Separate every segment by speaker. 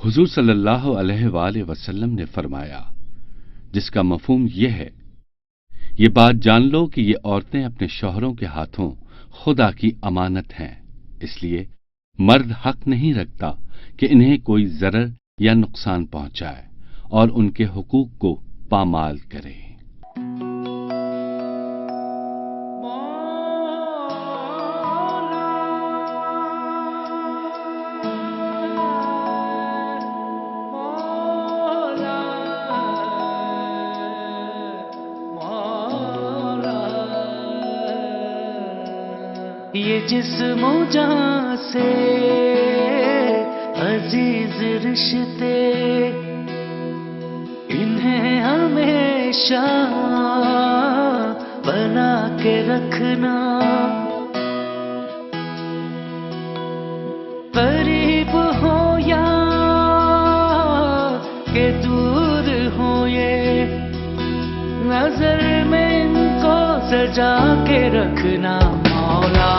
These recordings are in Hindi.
Speaker 1: हुजूर सल्लल्लाहु अलैहि वसल्लम ने फरमाया, जिसका मफहूम यह है, ये बात जान लो कि ये औरतें अपने शौहरों के हाथों खुदा की अमानत हैं, इसलिए मर्द हक नहीं रखता कि इन्हें कोई जरर या नुकसान पहुंचाए और उनके हुकूक को पामाल करे।
Speaker 2: ये जिस्म जहां से अजीज रिश्ते, इन्हें हमेशा बना के रखना। करीब हो या के दूर हो, ये नजर में इनको सजा के रखना। मौला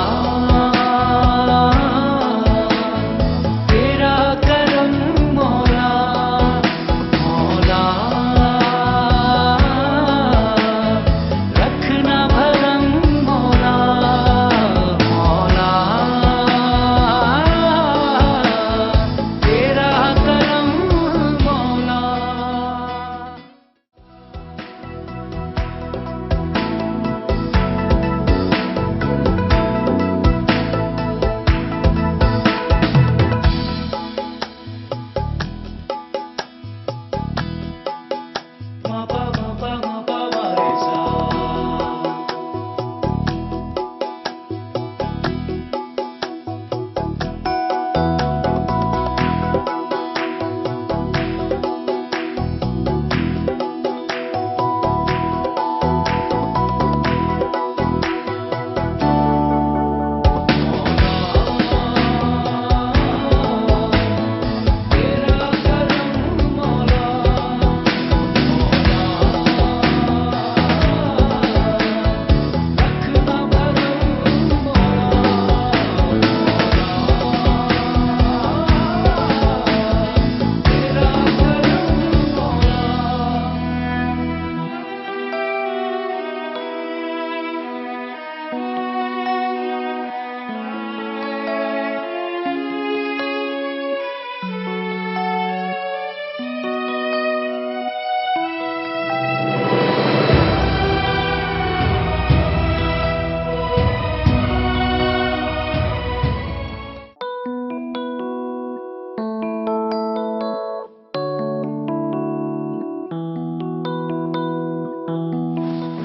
Speaker 2: तेरा करम, मौला मौला रखना भरम, मौला मौला तेरा करम, मौला।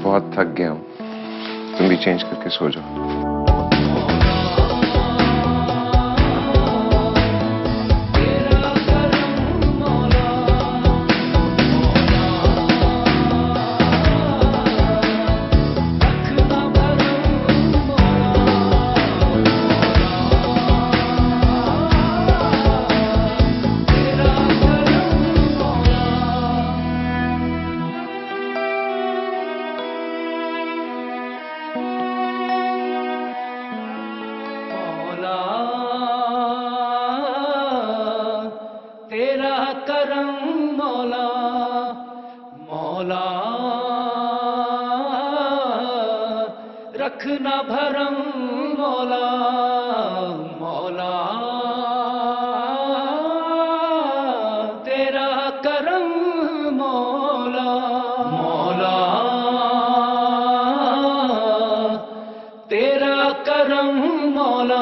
Speaker 3: बहुत थक गया हूँ, तुम भी चेंज करके सो जाओ।
Speaker 2: तेरा करम, मौला मौला रखना भरम, मौला मौला तेरा करम, मौला मौला तेरा करम, मौला।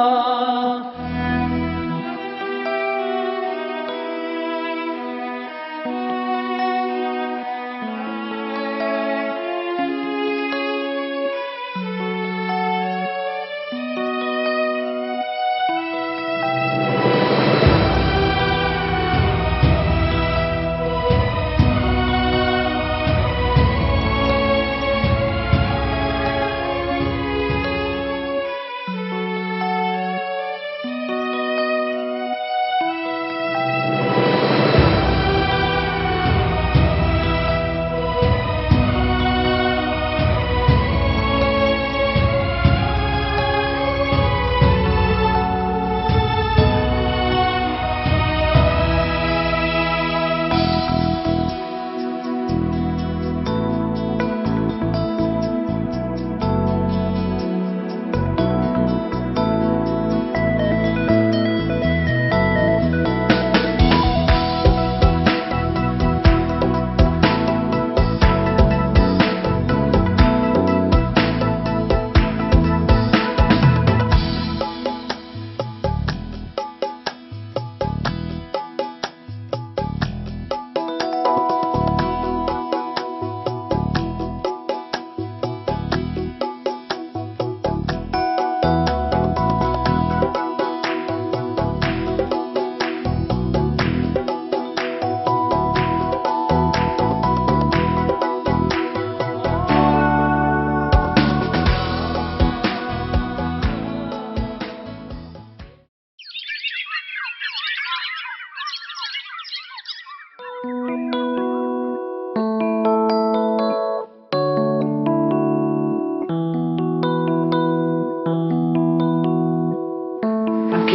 Speaker 4: आपकी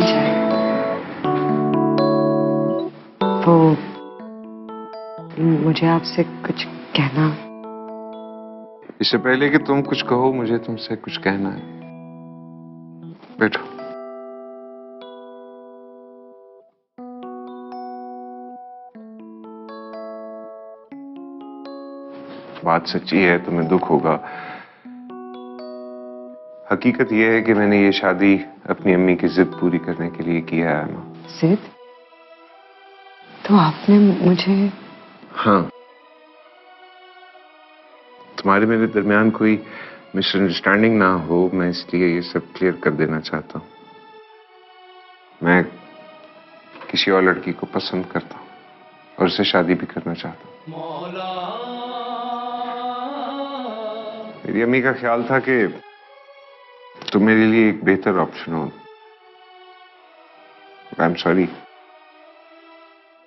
Speaker 4: चाय। वो मुझे आपसे कुछ कहना।
Speaker 3: इससे पहले कि तुम कुछ कहो, मुझे तुमसे कुछ कहना है। बैठो। बात सच्ची है, तुम्हें दुख होगा। हकीकत यह है कि मैंने ये शादी अपनी अम्मी की जिद पूरी करने के लिए किया है ना।
Speaker 4: जिद? तो आपने मुझे।
Speaker 3: हाँ, तुम्हारे मेरे दरमियान कोई मिसअंडरस्टैंडिंग ना हो, मैं इसलिए ये सब क्लियर कर देना चाहता हूँ। मैं किसी और लड़की को पसंद करता हूँ और उससे शादी भी करना चाहता हूँ।
Speaker 2: मौला
Speaker 3: मेरी अम्मी का ख्याल था कि तुम मेरे लिए एक बेहतर ऑप्शन हो। आई एम सॉरी,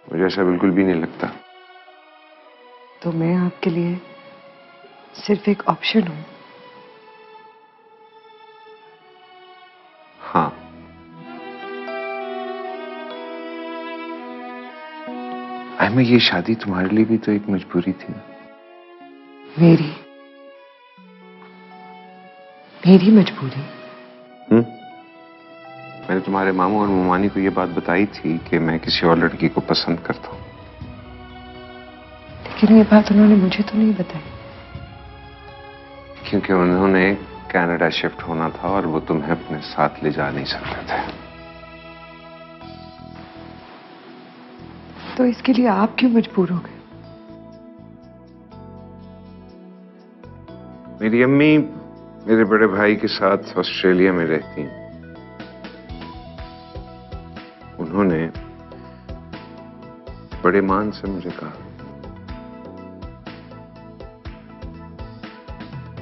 Speaker 3: मुझे ऐसा बिल्कुल भी नहीं लगता।
Speaker 4: तो मैं आपके लिए सिर्फ एक ऑप्शन हूं।
Speaker 3: हाँ, मैं ये शादी तुम्हारे लिए भी तो एक मजबूरी थी ना।
Speaker 4: मेरी मजबूरी।
Speaker 3: मैंने तुम्हारे मामू और मुमानी को ये बात बताई थी कि मैं किसी और लड़की को पसंद करता हूँ।
Speaker 4: लेकिन ये बात उन्होंने मुझे तो नहीं बताई।
Speaker 3: क्योंकि उन्होंने कनाडा शिफ्ट होना था और वो तुम्हें अपने साथ ले जा नहीं सकते थे।
Speaker 4: तो इसके लिए आप क्यों मजबूर हो गए?
Speaker 3: मेरी अम्मी मेरे बड़े भाई के साथ ऑस्ट्रेलिया में रहती हैं। उन्होंने बड़े मान से मुझे कहा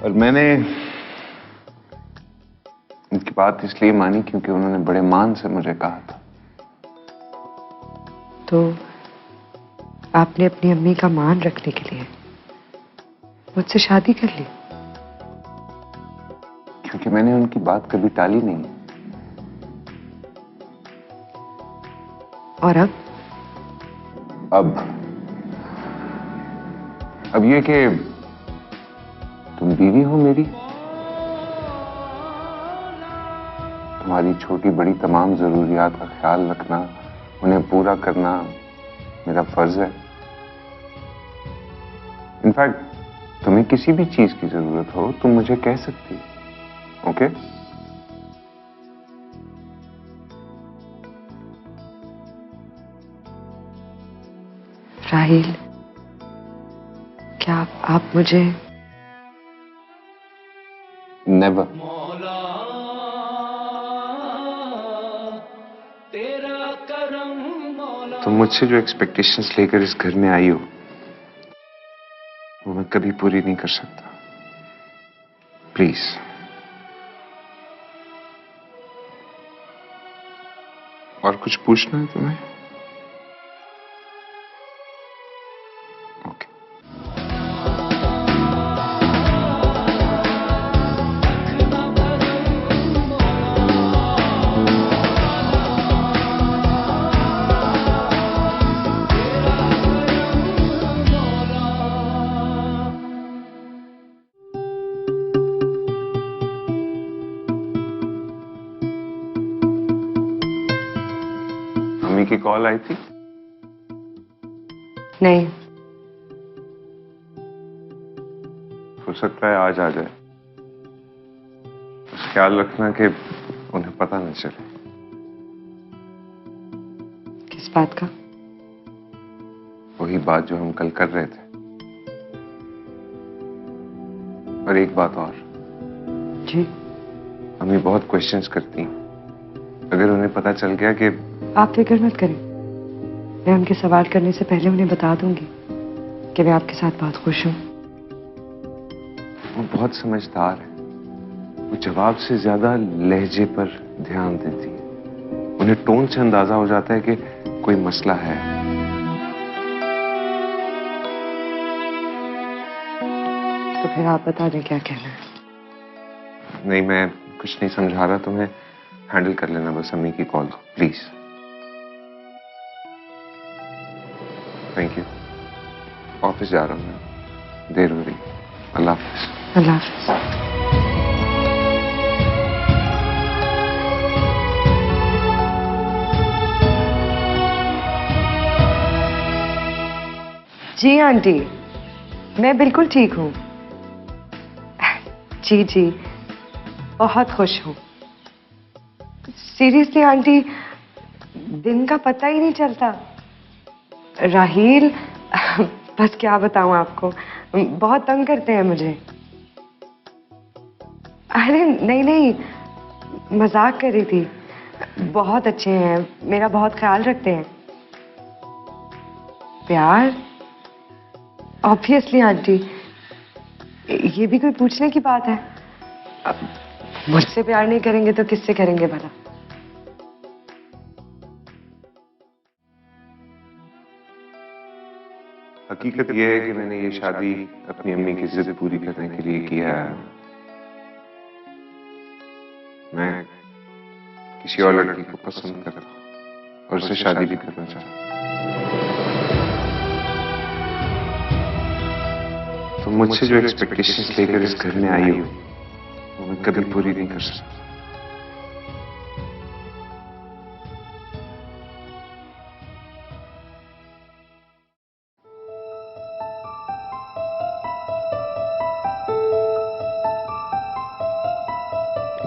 Speaker 3: और मैंने उनकी बात इसलिए मानी क्योंकि उन्होंने बड़े मान से मुझे कहा था।
Speaker 4: तो आपने अपनी अम्मी का मान रखने के लिए मुझसे शादी कर ली?
Speaker 3: क्योंकि मैंने उनकी बात कभी टाली नहीं।
Speaker 4: और
Speaker 3: अब ये कि तुम बीवी हो मेरी, तुम्हारी छोटी बड़ी तमाम जरूरियात का ख्याल रखना, उन्हें पूरा करना मेरा फर्ज है। इनफैक्ट तुम्हें किसी भी चीज की जरूरत हो तुम मुझे कह सकती हो। ओके?
Speaker 4: राहिल, क्या आप मुझे?
Speaker 3: नेवर।
Speaker 2: मौला तेरा करम मौला।
Speaker 3: तुम मुझसे जो एक्सपेक्टेशंस लेकर इस घर में आई हो वो मैं कभी पूरी नहीं कर सकता। प्लीज। और कुछ पूछना है तुम्हें? ओके। मम्मी की कॉल आई थी?
Speaker 4: नहीं।
Speaker 3: हो सकता है आज आ जाए। बस ख्याल रखना कि उन्हें पता न चले।
Speaker 4: किस बात का?
Speaker 3: वही बात जो हम कल कर रहे थे। और एक बात और।
Speaker 4: जी?
Speaker 3: मम्मी बहुत क्वेश्चंस करती हैं। अगर उन्हें पता चल गया कि
Speaker 4: आप फिक्र मत करें, मैं उनके सवाल करने से पहले उन्हें बता दूंगी कि मैं आपके साथ बहुत खुश हूं।
Speaker 3: वो बहुत समझदार है। वो जवाब से ज्यादा लहजे पर ध्यान देती है। उन्हें टोन से अंदाजा हो जाता है कि कोई मसला है।
Speaker 4: फिर आप बता दें क्या कहना है।
Speaker 3: नहीं, मैं कुछ नहीं समझा रहा तुम्हें। हैंडल कर लेना बस अम्मी की call, please. Thank you. Office जा रहा हूँ मैं, देर हो रही। अल्लाह हाफिज।
Speaker 4: अल्लाह हाफिज। जी आंटी, मैं बिल्कुल ठीक हूँ। जी जी, बहुत खुश हूँ। सीरियसली आंटी, दिन का पता ही नहीं चलता। राहील, बस क्या बताऊं आपको, बहुत तंग करते हैं मुझे। अरे नहीं नहीं, मजाक कर रही थी। बहुत अच्छे हैं, मेरा बहुत ख्याल रखते हैं। प्यार? ऑब्वियसली आंटी, ये भी कोई पूछने की बात है? अब मुझसे प्यार नहीं करेंगे तो किससे करेंगे भला?
Speaker 3: हकीकत यह है कि मैंने ये शादी अपनी अम्मी की जिद पूरी करने के लिए किया है। मैं किसी और लड़की को पसंद करता हूँ और उससे शादी भी करना चाहता हूँ। तो मुझसे जो एक्सपेक्टेशंस लेकर इस घर में आई हो, वो मैं कभी पूरी नहीं कर सकता।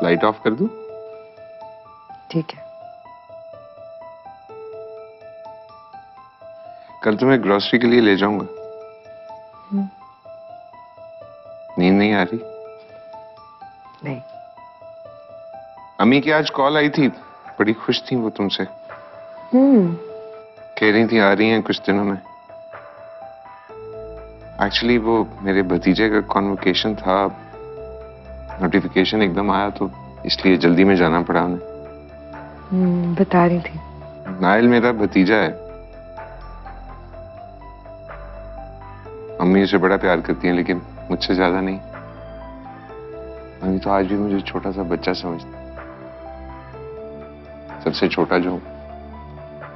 Speaker 3: लाइट ऑफ कर दूं?
Speaker 4: ठीक है।
Speaker 3: कल तुम्हें ग्रोसरी के लिए ले जाऊंगा। नींद नहीं आ रही?
Speaker 4: नहीं।
Speaker 3: अम्मी की आज कॉल आई थी, बड़ी खुश थी वो तुमसे। कह रही थी आ रही हैं कुछ दिनों में। एक्चुअली वो मेरे भतीजे का कॉन्वोकेशन था, नोटिफिकेशन एकदम आया तो इसलिए जल्दी में जाना पड़ा उन्हें।
Speaker 4: बता रही थी।
Speaker 3: नाइल मेरा भतीजा है। मम्मी उसे बड़ा प्यार करती हैं लेकिन मुझसे ज्यादा नहीं। मम्मी तो आज भी मुझे छोटा सा बच्चा समझती, सबसे छोटा जो हूं।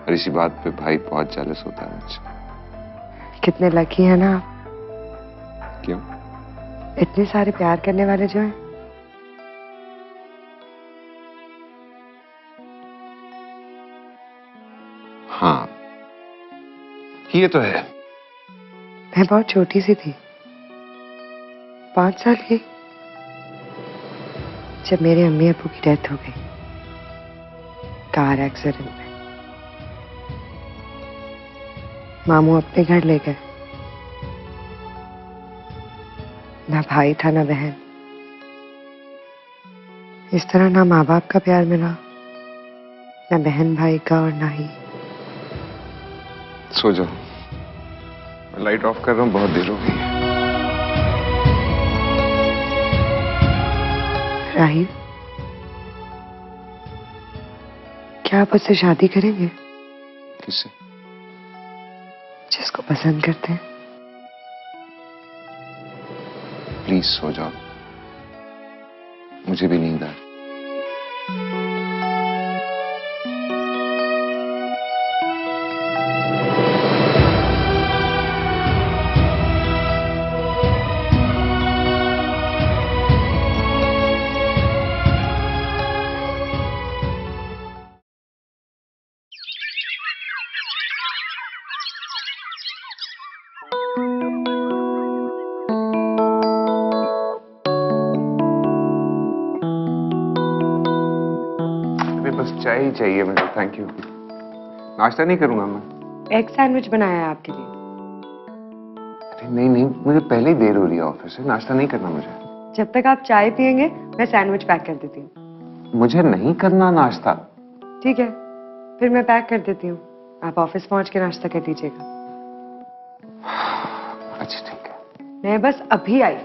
Speaker 3: और इसी बात पे भाई बहुत जेलस होता है मुझसे।
Speaker 4: कितने लकी हैं ना आप।
Speaker 3: क्यों?
Speaker 4: इतने सारे प्यार करने वाले जो हैं।
Speaker 3: हाँ, ये तो है।
Speaker 4: मैं बहुत छोटी सी थी, 5 साल की, जब मेरे अम्मी अब्बू की डेथ हो गई कार एक्सीडेंट में। मामू अपने घर ले गए। ना भाई था ना बहन। इस तरह ना माँ बाप का प्यार मिला, ना बहन भाई का, और ना ही।
Speaker 3: सो जाओ, मैं लाइट ऑफ कर रहा हूं, बहुत देर हो गई है।
Speaker 4: राहील, क्या आप उससे शादी करेंगे?
Speaker 3: किससे?
Speaker 4: जिसको पसंद करते हैं।
Speaker 3: प्लीज सो जाओ, मुझे भी नींद आ रही। बस चाय ही चाहिए मुझे, थैंक यू। नाश्ता नहीं करूंगा मैं।
Speaker 4: एग सैंडविच बनाया है आपके लिए।
Speaker 3: अरे नहीं नहीं, मुझे पहले ही देर हो रही है ऑफिस से, नाश्ता नहीं करना मुझे।
Speaker 4: जब तक आप चाय पियेंगे मैं सैंडविच पैक कर देती हूँ।
Speaker 3: मुझे नहीं करना नाश्ता।
Speaker 4: ठीक है, फिर मैं पैक कर देती हूँ। आप ऑफिस पहुंच के नाश्ता कर दीजिएगा।
Speaker 3: अच्छा ठीक है।
Speaker 4: मैं बस अभी आई।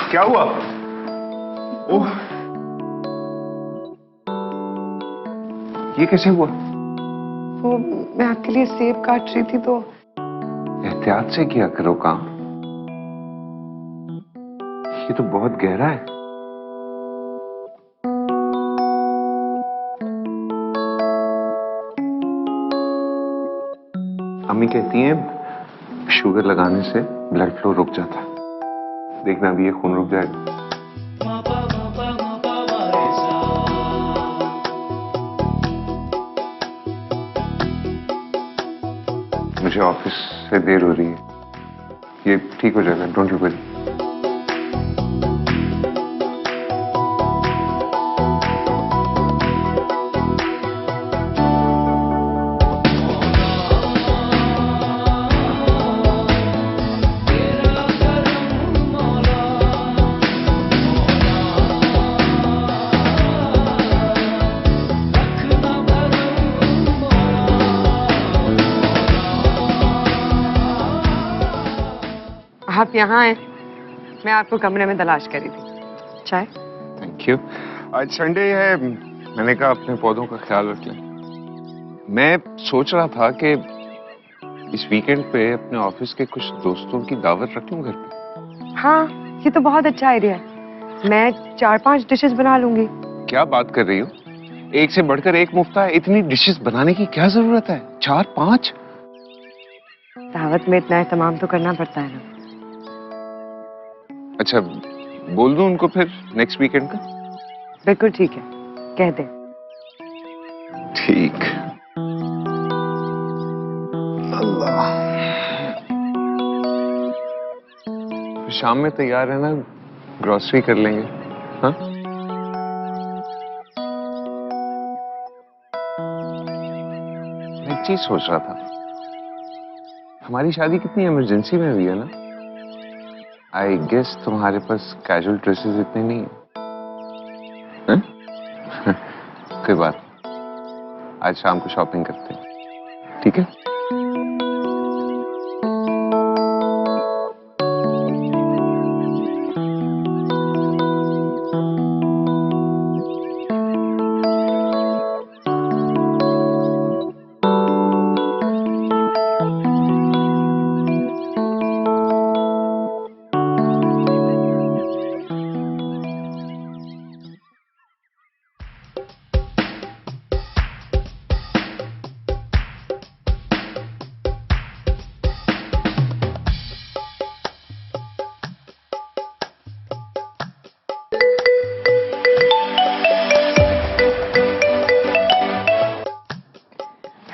Speaker 3: क्या हुआ? ओह, ये कैसे हुआ?
Speaker 4: वो मैं आपके लिए सेब काट रही थी तो
Speaker 3: एहतियात से किया करो काम। ये तो बहुत गहरा है। अम्मी कहती हैं शुगर लगाने से ब्लड फ्लो रुक जाता है। देखना भी ये खून रुक जाएगा। मुझे ऑफिस से देर हो रही है। ये ठीक हो जाएगा, डोंट यू वरी।
Speaker 4: आप यहाँ हैं, मैं आपको कमरे में तलाश करी थी। चाय?
Speaker 3: Thank you. आज संडे है, मैंने कहा अपने पौधों का ख्याल रख लें। मैं सोच रहा था कि इस वीकेंड पे अपने ऑफिस के कुछ दोस्तों की दावत रख लूं घर पे।
Speaker 4: हाँ, ये तो बहुत अच्छा आइडिया है। मैं 4-5 डिशेस बना लूंगी।
Speaker 3: क्या बात कर रही हो? एक से बढ़कर एक मुफ्त है। इतनी डिशेस बनाने की क्या जरूरत है? 4-5?
Speaker 4: दावत में इतना एहतमाम तो करना पड़ता है ना।
Speaker 3: अच्छा, बोल दूं उनको फिर नेक्स्ट वीकेंड का?
Speaker 4: बिल्कुल ठीक है, कह दे।
Speaker 3: ठीक। अल्लाह, शाम में तैयार है ना? ग्रोसरी कर लेंगे। हाँ, मैं एक चीज सोच रहा था। हमारी शादी कितनी इमरजेंसी में हुई है ना? आई गेस तुम्हारे पास कैजुअल ड्रेसेस इतने नहीं है? कोई बात नहीं। आज शाम को शॉपिंग करते हैं, ठीक है?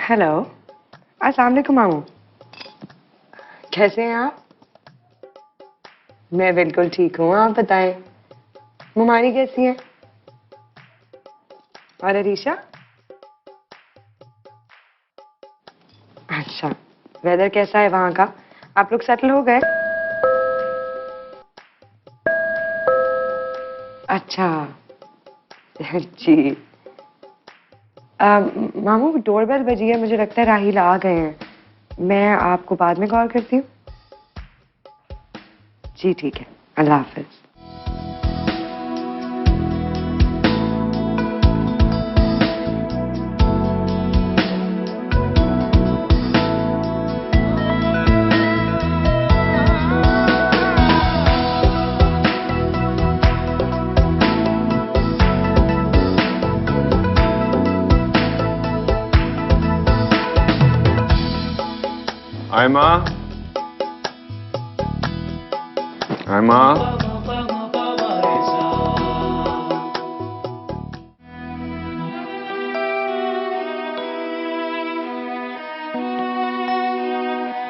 Speaker 4: हेलो, अस्सलाम वालेकुम मामू। कैसे हैं आप? मैं बिल्कुल ठीक हूँ, आप बताएं। मुमानी कैसी है? और अरीशा? अच्छा, वेदर कैसा है वहां का? आप लोग सेटल हो गए? अच्छा जी। मामू डोरबेल बजी है, मुझे लगता है राहिल आ गए हैं। मैं आपको बाद में कॉल करती हूँ। जी ठीक है, अल्लाह हाफिज।
Speaker 3: आयमा, आयमा,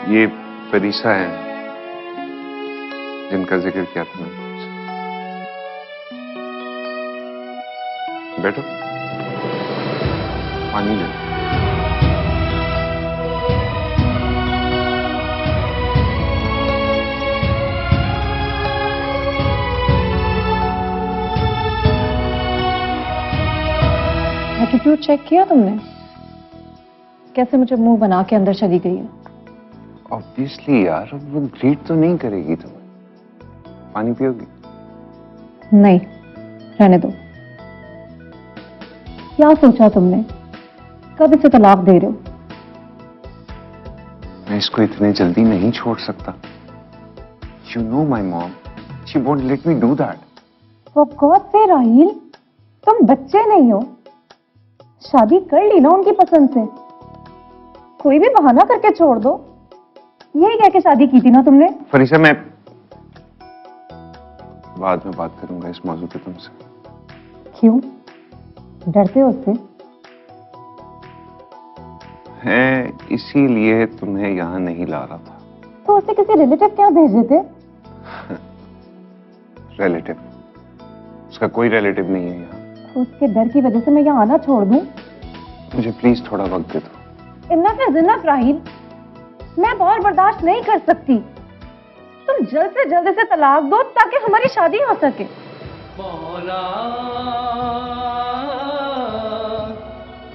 Speaker 3: ये परीसा है जिनका जिक्र किया था मैंने। बैठो, पानी ले।
Speaker 5: एटीट्यूड चेक किया तुमने? कैसे मुझे मुंह बना के अंदर चली गई है।
Speaker 3: ऑब्वियसली यार, वो ग्रीट तो नहीं करेगी तुम्हें। पानी पियोगी?
Speaker 5: नहीं, रहने दो। क्या सोचा तुमने? कब इसे तलाक दे रहे हो?
Speaker 3: मैं इसको इतने जल्दी नहीं छोड़ सकता। You know my mom, she won't let me do that.
Speaker 5: For God से राहील, तुम बच्चे नहीं हो। शादी कर ली ना उनकी पसंद से। कोई भी बहाना करके छोड़ दो। यही कह के शादी की थी ना तुमने?
Speaker 3: फरीसा, मैं बाद में बात करूंगा इस मौजू पे तुमसे।
Speaker 5: क्यों? डरते हो उससे?
Speaker 3: है, इसीलिए तुम्हें यहाँ नहीं ला रहा था।
Speaker 5: तो उसे किसी रिलेटिव क्या भेजे थे?
Speaker 3: रिलेटिव? उसका कोई रिलेटिव नहीं है यहाँ।
Speaker 5: तो उसके डर की वजह से मैं यहाँ आना छोड़ दूं?
Speaker 3: मुझे प्लीज थोड़ा वक्त दे दो।
Speaker 5: इनफ इज इनफ राहील, मैं और बर्दाश्त नहीं कर सकती। तुम जल्द से जल्द इसे तलाक दो ताकि हमारी शादी हो सके।
Speaker 2: मौला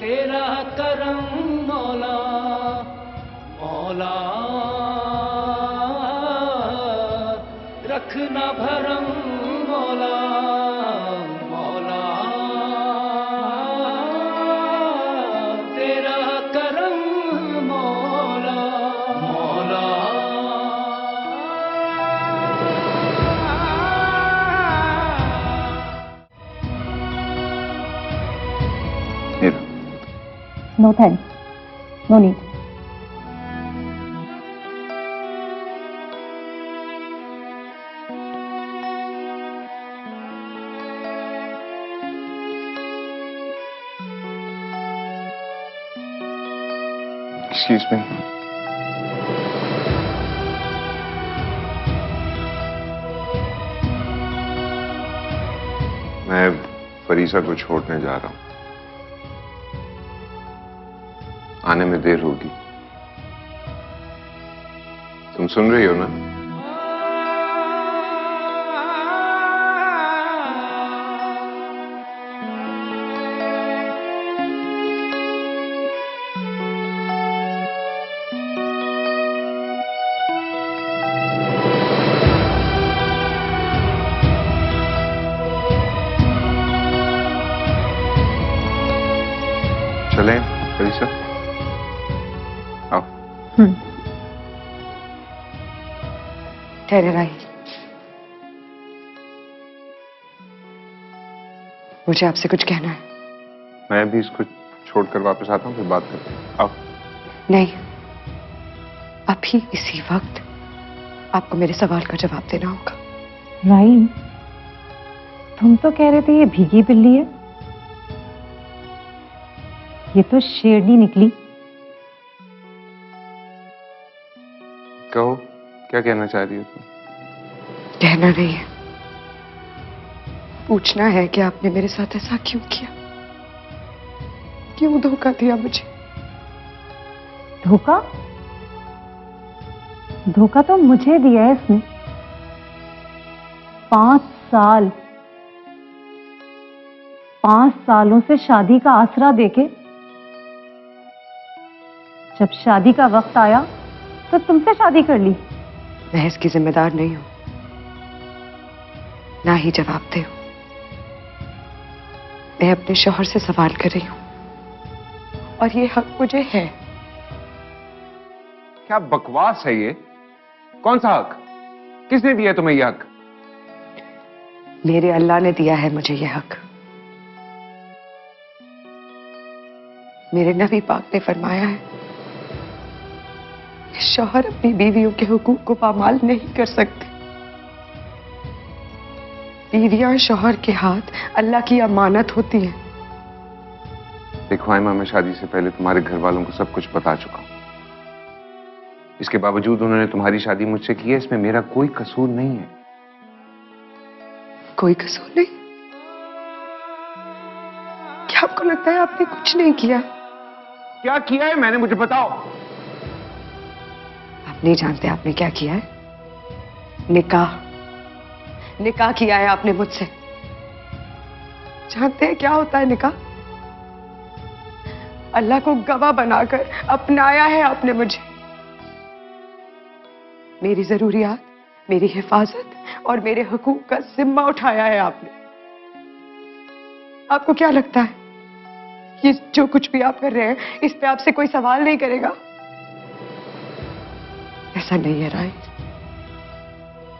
Speaker 2: तेरा करम मौला, मौला रखना भरम मौला, मौला तेरा करम मौला, मौला
Speaker 3: हीरा,
Speaker 5: no thanks, no need.
Speaker 3: Excuse me. मैं फरीसा को छोड़ने जा रहा हूं। आने में देर होगी। तुम सुन रही हो ना? चलें फरीसा? आओ।
Speaker 4: ठहरे राहील, मुझे आपसे कुछ कहना है।
Speaker 3: मैं भी इसको छोड़कर वापस आता हूँ, फिर बात करते हैं। आओ।
Speaker 4: नहीं, अभी इसी वक्त आपको मेरे सवाल का जवाब देना होगा।
Speaker 5: राहील, तुम तो कह रहे थे ये भीगी बिल्ली है, ये तो शेरनी निकली।
Speaker 3: कहो, क्या कहना चाह रही हो तुम?
Speaker 4: कहना नहीं है, पूछना है कि आपने मेरे साथ ऐसा क्यों किया, क्यों धोखा दिया मुझे।
Speaker 5: धोखा? धोखा तो मुझे दिया है इसने। 5 सालों से शादी का आसरा देके जब शादी का वक्त आया तो तुमसे शादी कर ली।
Speaker 4: मैं इसकी जिम्मेदार नहीं हूं, ना ही जवाबदेह हूं। मैं अपने शौहर से सवाल कर रही हूं और ये हक मुझे है।
Speaker 3: क्या बकवास है ये? कौन सा हक? किसने दिया तुम्हें यह हक?
Speaker 4: मेरे अल्लाह ने दिया है मुझे यह हक। मेरे नबी पाक ने फरमाया है कि शौहर अपनी बीवियों के हुकूक को पामाल नहीं कर सकते। बीवियां शौहर के हाथ अल्लाह की अमानत होती हैं।
Speaker 3: देखो आयमा, मैं शादी से पहले तुम्हारे घर वालों को सब कुछ बता चुका हूं। इसके बावजूद उन्होंने तुम्हारी शादी मुझसे की है, इसमें मेरा कोई कसूर नहीं है।
Speaker 4: कोई कसूर नहीं? क्या आपको लगता है आपने कुछ नहीं किया?
Speaker 3: क्या किया है मैंने, मुझे बताओ।
Speaker 4: आप नहीं जानते आपने क्या किया है? निकाह, निकाह किया है आपने मुझसे। जानते हैं क्या होता है निकाह? अल्लाह को गवाह बनाकर अपनाया है आपने मुझे। मेरी जरूरियात, मेरी हिफाजत और मेरे हकूक का जिम्मा उठाया है आपने। आपको क्या लगता है ये जो कुछ भी आप कर रहे हैं इस पे आपसे कोई सवाल नहीं करेगा? ऐसा नहीं है राय,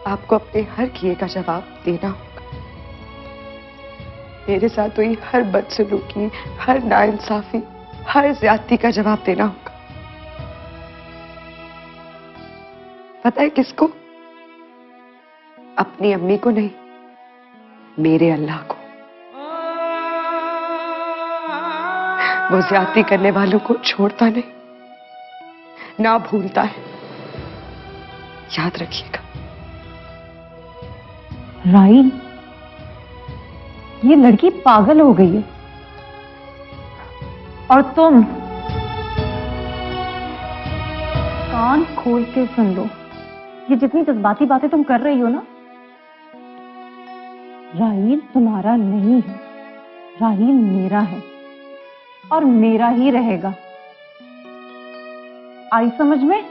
Speaker 4: आपको अपने हर किए का जवाब देना होगा। मेरे साथ हुई हर बदसलूकी, हर नाइंसाफी, हर ज्यादती का जवाब देना होगा। पता है किसको? अपनी अम्मी को नहीं, मेरे अल्लाह को। वो ज्यादती करने वालों को छोड़ता नहीं, ना भूलता है, याद रखिएगा।
Speaker 5: राहील, ये लड़की पागल हो गई है और तुम कान खोल के सुन लो। ये जितनी जज्बाती बातें तुम कर रही हो ना, राहील तुम्हारा नहीं है, राहील मेरा है और मेरा ही रहेगा। आई समझ में?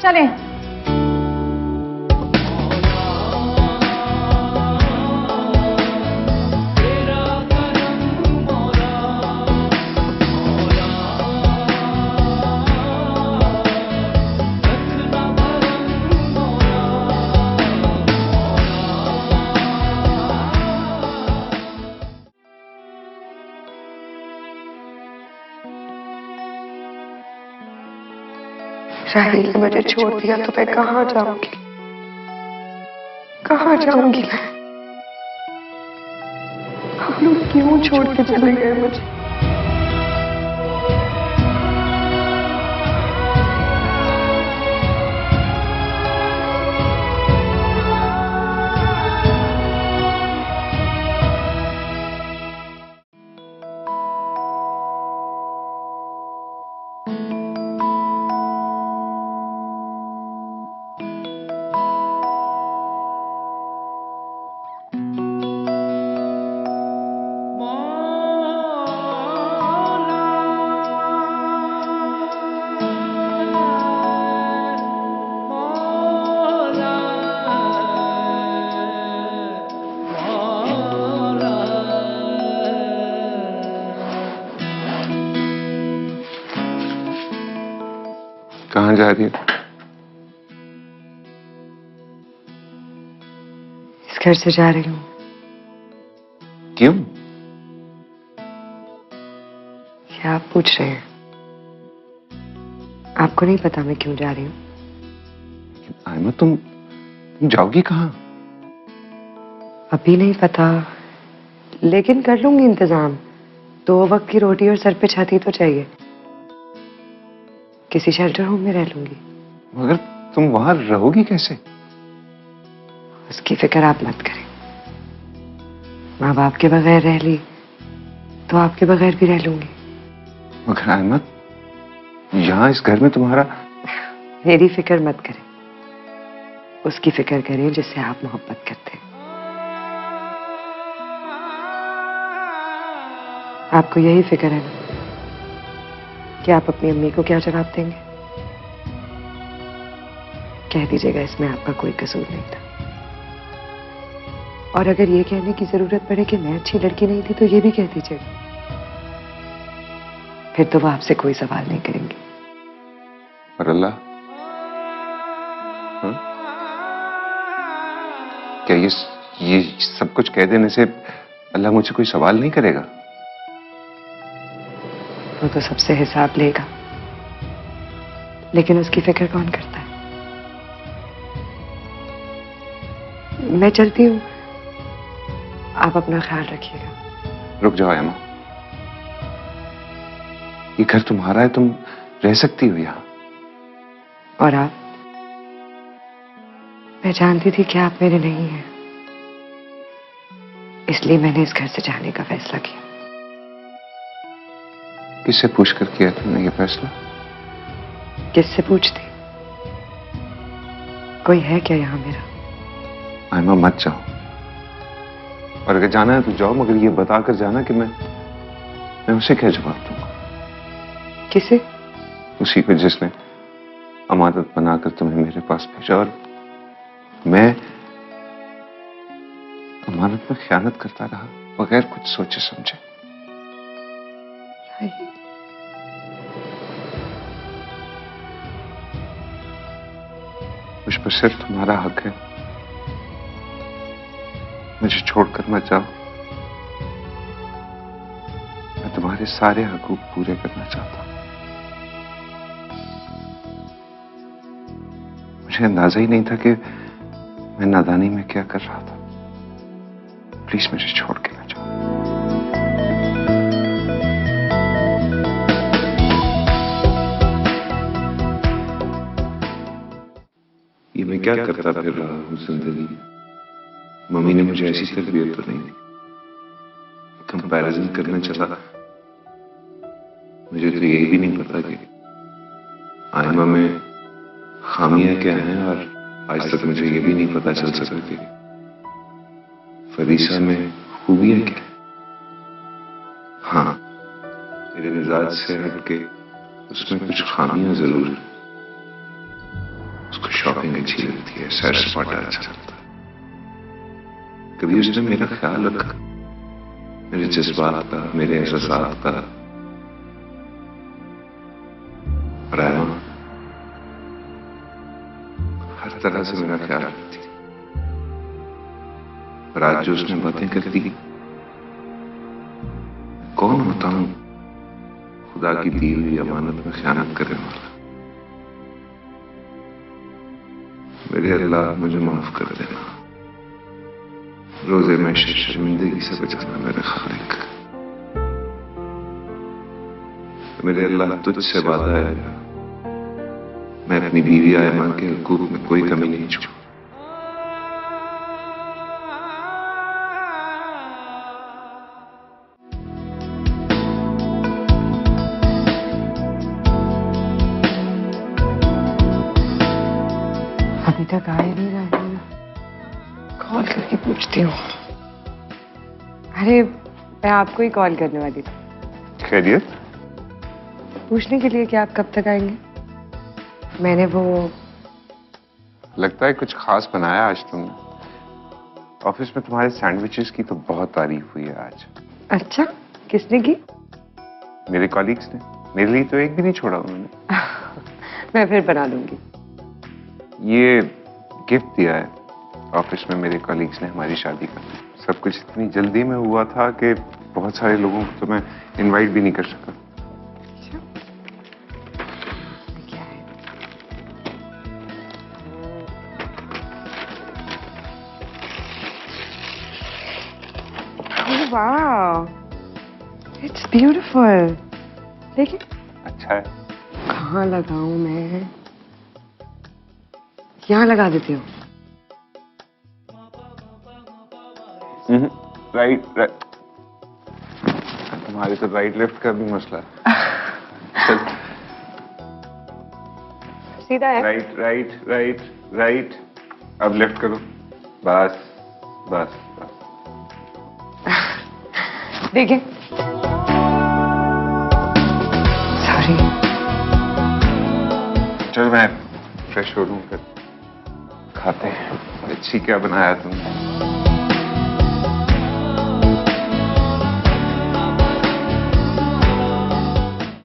Speaker 5: चलें।
Speaker 4: राहील ने मुझे छोड़ दिया तो मैं कहां जाऊंगी? कहां जाऊंगी मैं? आप लोग क्यों छोड़ के चले गए मुझे?
Speaker 3: कहां जा रही हो?
Speaker 4: इस घर से जा रही हूँ।
Speaker 3: क्यों?
Speaker 4: क्या आप पूछ रहे हैं? आपको नहीं पता मैं क्यों जा रही हूँ?
Speaker 3: आयमा, तुम जाओगी कहां?
Speaker 4: अभी नहीं पता, लेकिन कर लूंगी इंतजाम। 2 वक्त की रोटी और सर पे छाती तो चाहिए। किसी शेल्टर होम में रह लूंगी।
Speaker 3: मगर तुम वहां रहोगी कैसे?
Speaker 4: उसकी फिक्र आप मत करें। माँ बाप के बगैर रह ली तो आपके बगैर भी रह लूंगी।
Speaker 3: मगर आयमा, यहां इस घर में तुम्हारा...
Speaker 4: मेरी फिक्र मत करें, उसकी फिक्र करें जिससे आप मोहब्बत करते हैं। आपको यही फिक्र है ना कि आप अपनी अम्मी को क्या जवाब देंगे? कह दीजिएगा इसमें आपका कोई कसूर नहीं था। और अगर ये कहने की जरूरत पड़े कि मैं अच्छी लड़की नहीं थी तो ये भी कह दीजिएगा। फिर तो वो आपसे कोई सवाल नहीं करेंगे।
Speaker 3: और अल्लाह? हाँ? क्या ये सब कुछ कह देने से अल्लाह मुझसे कोई सवाल नहीं करेगा?
Speaker 4: वो तो सबसे हिसाब लेगा, लेकिन उसकी फिक्र कौन करता है? मैं चलती हूँ, आप अपना ख्याल रखिएगा।
Speaker 3: रुक जाओ एमा, ये घर तुम्हारा है, तुम रह सकती हो यहाँ।
Speaker 4: और आप? मैं जानती थी कि आप मेरे नहीं हैं, इसलिए मैंने इस घर से जाने का फैसला किया।
Speaker 3: किससे पूछकर किया तुमने ये फैसला?
Speaker 4: किससे पूछती? कोई है क्या यहाँ मेरा?
Speaker 3: आयमा, मत जाओ। और अगर जाना है तो जाओ, मगर ये बताकर जाना कि मैं उसे क्या जवाब दूंगा।
Speaker 4: किसे?
Speaker 3: उसी को जिसने अमानत बनाकर तुम्हें मेरे पास भेजा और मैं अमानत में खयानत करता रहा बगैर कुछ सोचे समझे। मुझ पर सिर्फ तुम्हारा हक है, मुझे छोड़कर मत जाओ। मैं तुम्हारे सारे हकूक पूरे करना चाहता हूं। मुझे अंदाजा ही नहीं था कि मैं नादानी में क्या कर रहा था। प्लीज मुझे छोड़ के ना जाओ। ये मैं क्या करता फिर रहा हूं जिंदगी। मम्मी ने मुझे ऐसी तरबियत तो नहीं दी। कंपैरिजन करने चला, मुझे तो यही भी नहीं पता कि आयमा में खामियां क्या हैं, और आज तक मुझे ये भी नहीं पता चल सका कि फरीसा में खूबियां क्या है। हाँ, मेरे मिजाज से हटके उसमें कुछ खामियां जरूर हैं। उसको शॉपिंग अच्छी लगती है, सैर सपाटा अच्छा लगता है। कभी उसने मेरा ख्याल रखा, मेरे जज्बात का, मेरे एहसासात का। और आयमा हर तरह से मेरा ख्याल रखती। और आज जो उसने बातें करती, कौन होता हूं खुदा की दी हुई अमानत में खयानत करने वाला। मेरे अल्लाह मुझे माफ कर देना। रोजे में शर्मिंदगी से बचाना मेरे खालिक। मेरे अल्लाह तुझसे वादा है, मैं अपनी बीवी आयमा के हुकूक में कोई कमी नहीं छोड़ूं।
Speaker 4: अभी तक आए नहीं राहिल, कॉल करके पूछती हूँ। अरे मैं आपको ही कॉल करने वाली थी,
Speaker 3: खैरियत?
Speaker 4: पूछने के लिए कि आप कब तक आएंगे। मैंने वो
Speaker 3: लगता है कुछ खास बनाया आज तुमने। ऑफिस में तुम्हारे सैंडविचेस की तो बहुत तारीफ हुई है आज।
Speaker 4: अच्छा, किसने की?
Speaker 3: मेरे कॉलीग्स ने। मेरे लिए तो एक भी नहीं छोड़ा उन्होंने।
Speaker 4: मैं फिर बना दूंगी।
Speaker 3: ये गिफ्ट दिया है ऑफिस में मेरे कॉलीग्स ने हमारी शादी का। सब कुछ इतनी जल्दी में हुआ था कि बहुत सारे लोगों को तो मैं इनवाइट भी नहीं कर सका।
Speaker 4: क्या है? Oh, wow, it's beautiful. देखिए।
Speaker 3: अच्छा है।
Speaker 4: कहाँ लगाऊं मैं? यहाँ लगा देती हूँ।
Speaker 3: Right right. तुम्हारे तो राइट लेफ्ट का भी मसला है। चल।
Speaker 4: सीधा है।
Speaker 3: Right right right right. अब लेफ्ट करो। बस बस बस।
Speaker 4: देखिए। सॉरी।
Speaker 3: चल मैं फ्रेश हो लूं, फिर खाते हैं। अच्छी क्या बनाया तुमने?